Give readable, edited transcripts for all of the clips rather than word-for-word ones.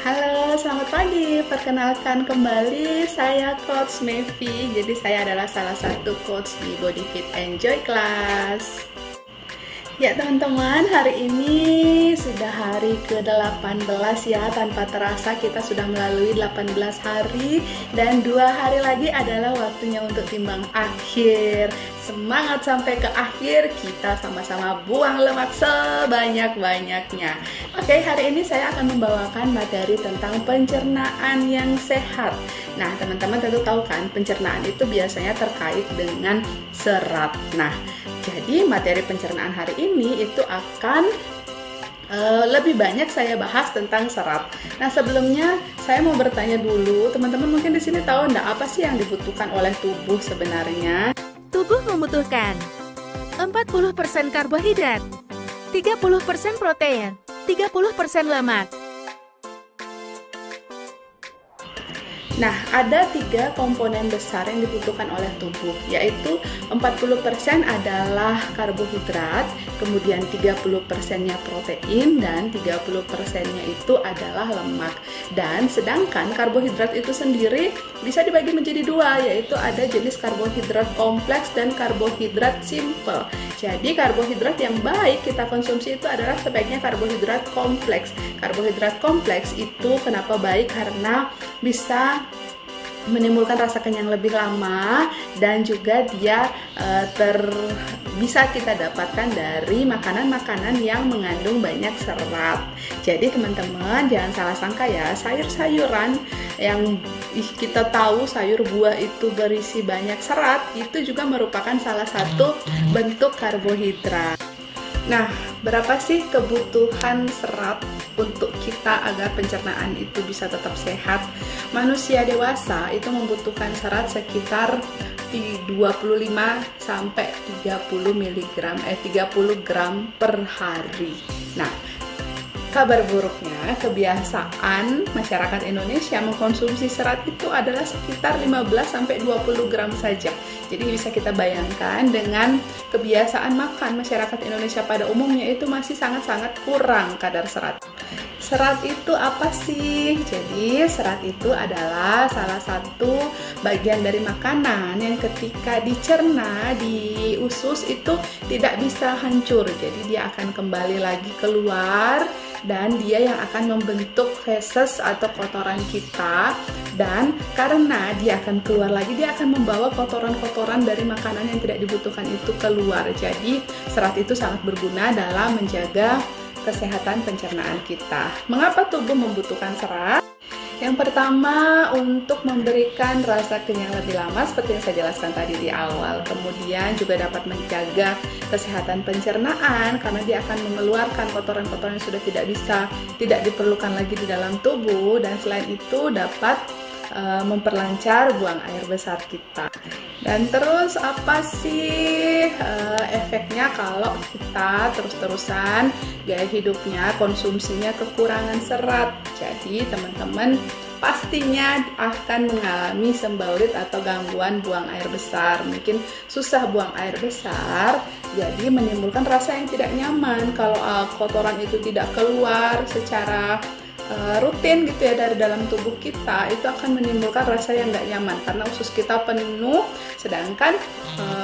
Halo, selamat pagi. Perkenalkan kembali, saya Coach Mevi. Jadi saya adalah salah satu coach di Body Fit Enjoy Class. Ya teman-teman, hari ini sudah hari ke-18 ya. Tanpa terasa kita sudah melalui 18 hari. Dan 2 hari lagi adalah waktunya untuk timbang akhir. Semangat sampai ke akhir, kita sama-sama buang lemak sebanyak-banyaknya. Oke, hari ini saya akan membawakan materi tentang pencernaan yang sehat. Nah, teman-teman tentu tahu kan, pencernaan itu biasanya terkait dengan serat. Nah, jadi materi pencernaan hari ini itu akan lebih banyak saya bahas tentang serat. Nah, sebelumnya saya mau bertanya dulu, teman-teman mungkin di sini tahu enggak apa sih yang dibutuhkan oleh tubuh sebenarnya? Tubuh membutuhkan 40% karbohidrat, 30% protein, 30% lemak. Nah, ada 3 komponen besar yang dibutuhkan oleh tubuh, yaitu 40% adalah karbohidrat, kemudian 30%-nya protein, dan 30%-nya itu adalah lemak. Dan sedangkan karbohidrat itu sendiri bisa dibagi menjadi 2, yaitu ada jenis karbohidrat kompleks dan karbohidrat simple. Jadi karbohidrat yang baik kita konsumsi itu adalah sebaiknya karbohidrat kompleks. Karbohidrat kompleks itu kenapa baik? Karena bisa menimbulkan rasa kenyang lebih lama, dan juga dia bisa kita dapatkan dari makanan-makanan yang mengandung banyak serat. Jadi teman-teman jangan salah sangka ya, sayur-sayuran yang kita tahu sayur buah itu berisi banyak serat, itu juga merupakan salah satu bentuk karbohidrat. Nah, berapa sih kebutuhan serat untuk kita agar pencernaan itu bisa tetap sehat? Manusia dewasa itu membutuhkan serat sekitar 25 sampai 30 gram per hari. Nah, kabar buruknya, kebiasaan masyarakat Indonesia mengkonsumsi serat itu adalah sekitar 15-20 gram saja. Jadi bisa kita bayangkan dengan kebiasaan makan masyarakat Indonesia pada umumnya itu masih sangat-sangat kurang kadar serat. Serat itu apa sih? Jadi serat itu adalah salah satu bagian dari makanan yang ketika dicerna di usus itu tidak bisa hancur. Jadi dia akan kembali lagi keluar, dan dia yang akan membentuk feses atau kotoran kita. Dan karena dia akan keluar lagi, dia akan membawa kotoran-kotoran dari makanan yang tidak dibutuhkan itu keluar. Jadi serat itu sangat berguna dalam menjaga kesehatan pencernaan kita. Mengapa tubuh membutuhkan serat? Yang pertama, untuk memberikan rasa kenyang lebih lama seperti yang saya jelaskan tadi di awal. Kemudian juga dapat menjaga kesehatan pencernaan karena dia akan mengeluarkan kotoran-kotoran yang sudah tidak diperlukan lagi di dalam tubuh, dan selain itu dapat memperlancar buang air besar kita. Dan terus apa sih efeknya kalau kita terus-terusan gaya hidupnya, konsumsinya kekurangan serat? Jadi teman-teman pastinya akan mengalami sembalit atau gangguan buang air besar. Mungkin susah buang air besar, jadi menimbulkan rasa yang tidak nyaman. Kalau kotoran itu tidak keluar secara rutin gitu ya dari dalam tubuh kita, itu akan menimbulkan rasa yang nggak nyaman karena usus kita penuh, sedangkan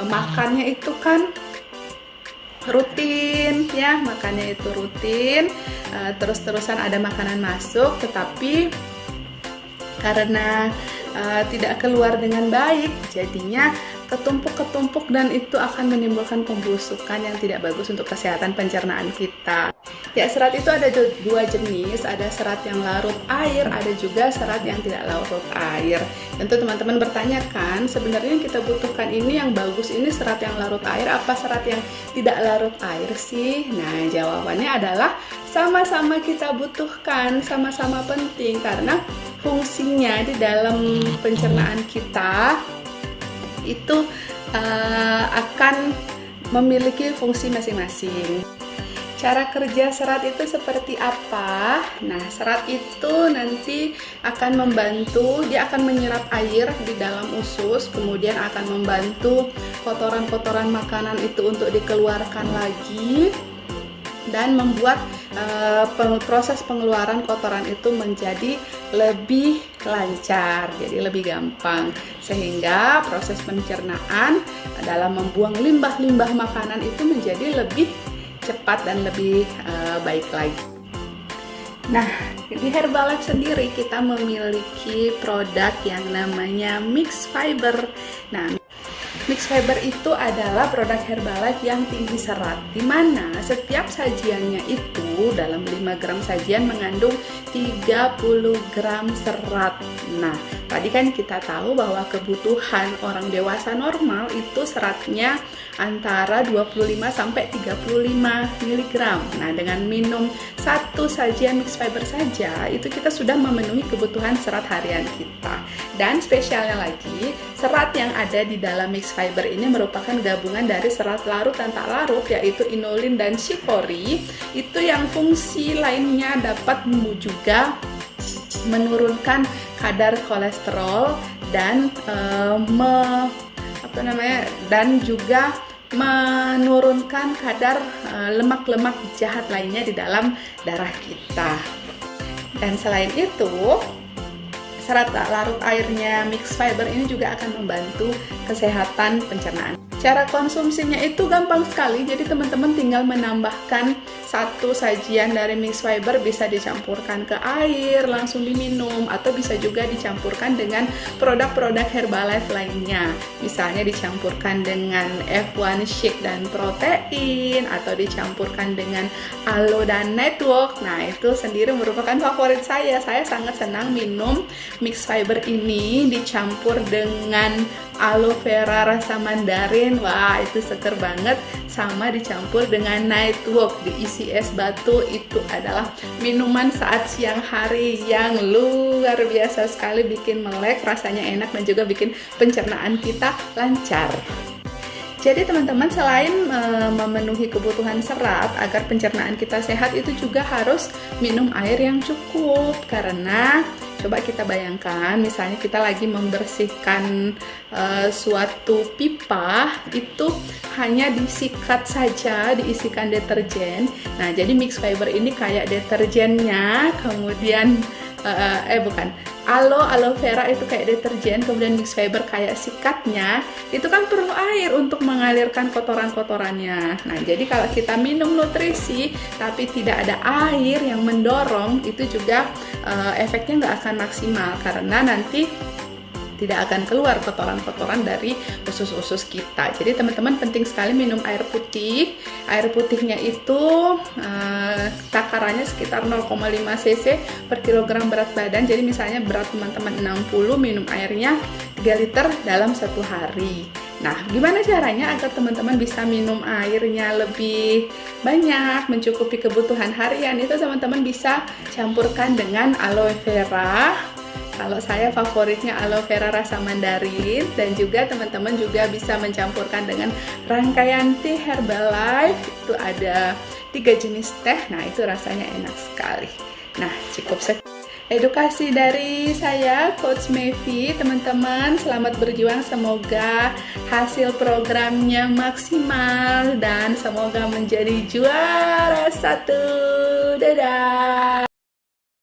makannya itu kan rutin ya, makannya itu rutin, terus-terusan ada makanan masuk, tetapi karena tidak keluar dengan baik, jadinya ketumpuk-ketumpuk, dan itu akan menimbulkan pembusukan yang tidak bagus untuk kesehatan pencernaan kita. Ya, serat itu ada 2 jenis, ada serat yang larut air, ada juga serat yang tidak larut air. Tentu teman-teman bertanya kan, sebenarnya yang kita butuhkan ini yang bagus ini serat yang larut air apa serat yang tidak larut air sih? Nah, jawabannya adalah sama-sama kita butuhkan, sama-sama penting karena fungsinya di dalam pencernaan kita itu akan memiliki fungsi masing-masing. Cara kerja serat itu seperti apa? Nah, serat itu nanti akan membantu, dia akan menyerap air di dalam usus, kemudian akan membantu kotoran-kotoran makanan itu untuk dikeluarkan lagi. dan membuat proses pengeluaran kotoran itu menjadi lebih lancar, jadi lebih gampang, sehingga proses pencernaan dalam membuang limbah-limbah makanan itu menjadi lebih cepat dan lebih baik lagi. Nah, di Herbalife sendiri kita memiliki produk yang namanya Mix Fiber. Nah, Mix Fiber itu adalah produk Herbalife yang tinggi serat, di mana setiap sajiannya itu dalam 5 gram sajian mengandung 30 gram serat. Nah, tadi kan kita tahu bahwa kebutuhan orang dewasa normal itu seratnya antara 25 sampai 35 mg. Nah, dengan minum satu sajian Mix Fiber saja, itu kita sudah memenuhi kebutuhan serat harian kita. Dan spesialnya lagi, serat yang ada di dalam Mix Fiber ini merupakan gabungan dari serat larut dan tak larut, yaitu inulin dan shikori. Itu yang fungsi lainnya dapat juga menurunkan kadar kolesterol dan dan juga menurunkan kadar lemak-lemak jahat lainnya di dalam darah kita. Dan selain itu, serat tak larut airnya Mix Fiber ini juga akan membantu kesehatan pencernaan. Cara konsumsinya itu gampang sekali, jadi teman-teman tinggal menambahkan satu sajian dari Mix Fiber, bisa dicampurkan ke air, langsung diminum, atau bisa juga dicampurkan dengan produk-produk Herbalife lainnya. Misalnya dicampurkan dengan F1 Shake dan protein, atau dicampurkan dengan Aloe dan Network. Nah, itu sendiri merupakan favorit saya. Saya sangat senang minum Mix Fiber ini dicampur dengan aloe vera rasa mandarin. Wah, itu seger banget. Sama dicampur dengan Nightwalk diisi es batu. Itu adalah minuman saat siang hari yang luar biasa sekali, bikin melek, rasanya enak, dan juga bikin pencernaan kita lancar. Jadi teman-teman, selain memenuhi kebutuhan serat agar pencernaan kita sehat, itu juga harus minum air yang cukup. Karena coba kita bayangkan, misalnya kita lagi membersihkan suatu pipa, itu hanya disikat saja, diisikan deterjen. Nah, jadi Mix Fiber ini kayak deterjennya, kemudian aloe vera itu kayak deterjen, kemudian Mix Fiber kayak sikatnya. Itu kan perlu air untuk mengalirkan kotoran-kotorannya. Nah, jadi kalau kita minum nutrisi tapi tidak ada air yang mendorong, itu juga efeknya nggak akan maksimal, karena nanti tidak akan keluar kotoran-kotoran dari usus-usus kita. Jadi teman-teman, penting sekali minum air putih. Air putihnya itu takarannya sekitar 0,5 cc per kilogram berat badan. Jadi misalnya berat teman-teman 60, minum airnya 3 liter dalam 1 hari. Nah, gimana caranya agar teman-teman bisa minum airnya lebih banyak, mencukupi kebutuhan harian? Itu teman-teman bisa campurkan dengan aloe vera. Kalau saya favoritnya aloe vera rasa mandarin, dan juga teman-teman juga bisa mencampurkan dengan rangkaian teh Herbalife. Itu ada 3 jenis teh. Nah, itu rasanya enak sekali. Nah, cukup edukasi dari saya, Coach Mevi. Teman-teman, selamat berjuang. Semoga hasil programnya maksimal dan semoga menjadi juara 1. Dadah!